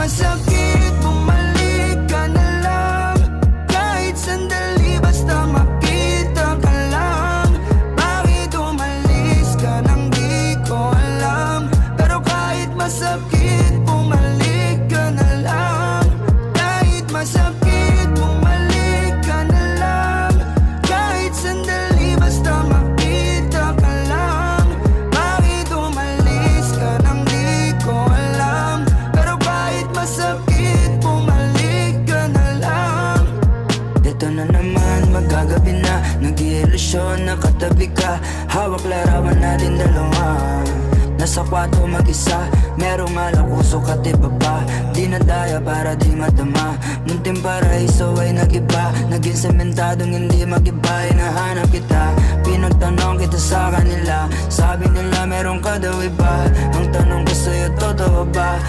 masakit, bumalik ka na lang. Kahit sandali, basta makita ka lang. Bakit umalis ka nang di ko alam? Pero kahit masakit, bumalik ka na lang. Kahit masakit, bumalik ka na lang. Kahit sandali, basta makita ka lang. Bakit umalis ka nang di ko alam? Pero kahit masakit, bumalik ka na lang. Ito na naman, magagabi na. Nag-iilusyon, nakatabi ka. Hawak larawan natin dalawa. Nasa kwarto mag-isa, merong alak puso ka tiba pa. Di nadaya para di madama. Munting paraiso ay nagiba. Naging sementadong hindi magiba. Hinahanap kita, pinagtanong kita sa kanila. Sabi nila meron ka daw iba. Ang tanong ko sa'yo, totoo ba?